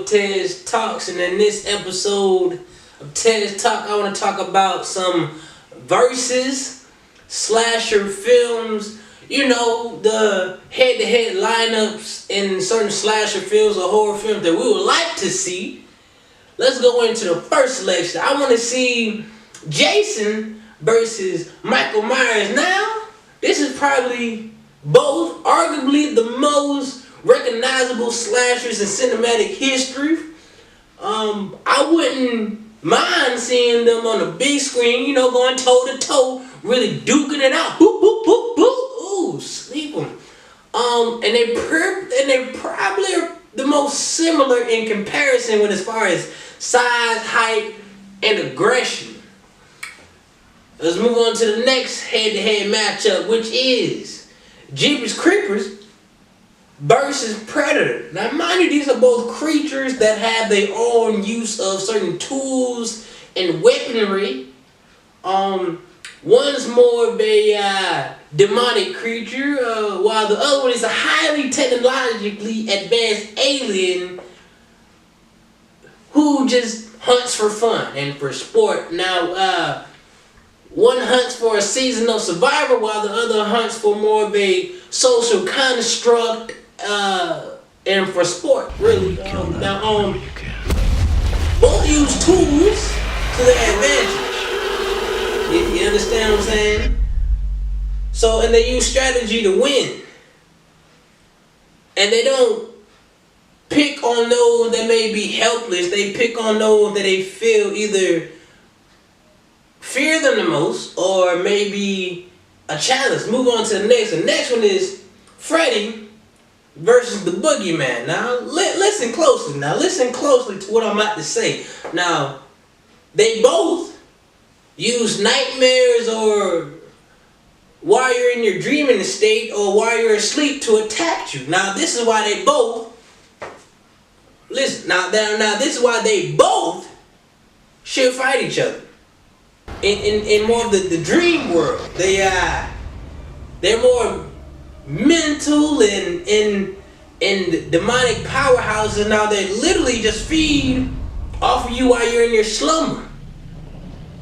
Tezzz Talks, and in this episode of Tezzz Talk, I want to talk about some versus slasher films. You know, the head-to-head lineups in certain slasher films or horror films that we would like to see. Let's go into the first selection. I want to see Jason versus Michael Myers. Now, this is probably both arguably the most recognizable slashers in cinematic history. I wouldn't mind seeing them on the big screen, you know, going toe to toe, really duking it out. Boop, boop, boop, boop. Ooh, sleep 'em. And they probably are the most similar in comparison when as far as size, height, and aggression. Let's move on to the next head-to-head matchup, which is Jeepers Creepers versus Predator. Now, mind you, these are both creatures that have their own use of certain tools and weaponry. One's more of a demonic creature, while the other one is a highly technologically advanced alien who just hunts for fun and for sport. Now, one hunts for a seasonal survivor, while the other hunts for more of a social construct and for sport, really. Both use tools to their advantage. You understand what I'm saying? So, and they use strategy to win. And they don't pick on those that may be helpless. They pick on those that they feel either fear them the most or maybe a challenge. Move on to the next one. The next one is Freddy versus the Boogie Man. Now, listen closely. Now, listen closely to what I'm about to say. Now, they both use nightmares or while you're in your dreaming state or while you're asleep to attack you. Now, this is why they both, listen, now this is why they both should fight each other. In more of the dream world, they're more mental and in demonic powerhouses. Now they literally just feed off of you while you're in your slumber.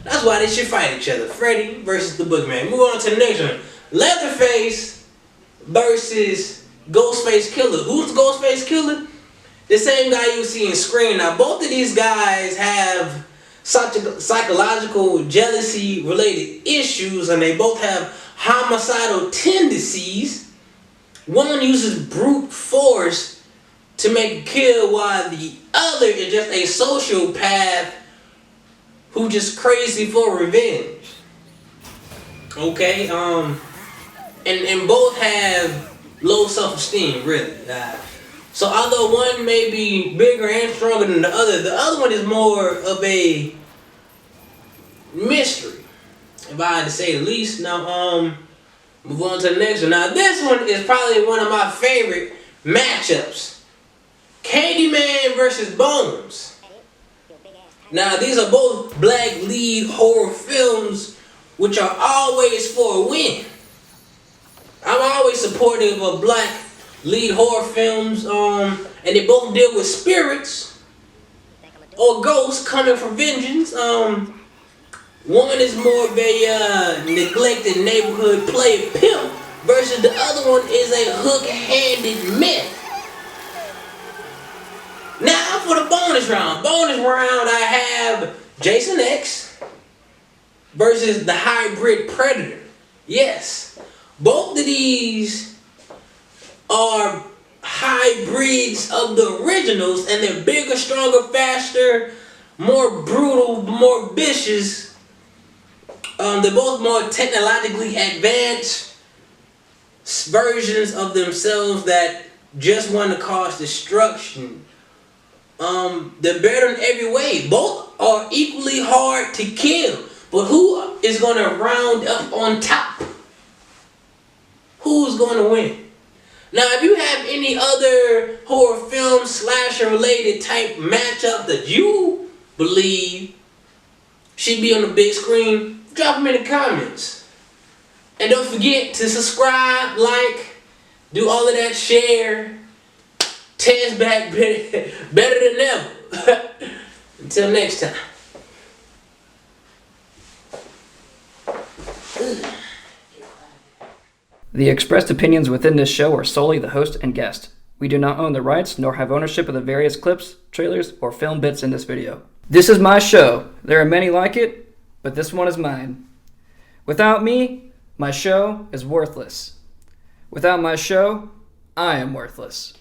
That's why they should fight each other. Freddy versus the Boogeyman. Move on to the next one. Leatherface versus Ghostface Killer. Who's Ghostface Killer? The same guy you see in Scream. Now both of these guys have psychological jealousy related issues, and they both have homicidal tendencies. One uses brute force to make a kill, while the other is just a sociopath who just crazy for revenge. Okay, and both have low self-esteem, really. So although one may be bigger and stronger than the other one is more of a mystery, if I had to say the least. Now, move on to the next one. Now, this one is probably one of my favorite matchups. Candyman versus Bones. Now, these are both black lead horror films, which are always for a win. I'm always supportive of black lead horror films, and they both deal with spirits or ghosts coming for vengeance. One is more of a neglected neighborhood player pimp versus the other one is a hook-handed myth. Now for the bonus round. I have Jason X versus the hybrid Predator. Yes, both of these are hybrids of the originals, and they're bigger, stronger, faster, more brutal, more vicious. They're both more technologically advanced versions of themselves that just want to cause destruction. They're better in every way. Both are equally hard to kill. But who is going to round up on top? Who's going to win? Now, if you have any other horror film, slasher related type matchup that you believe should be on the big screen, drop them in the comments. And don't forget to subscribe, like, do all of that, share. Tezzz back better than ever. Until next time. The expressed opinions within this show are solely the host and guest. We do not own the rights nor have ownership of the various clips, trailers, or film bits in this video. This is my show. There are many like it, but this one is mine. Without me, my show is worthless. Without my show, I am worthless.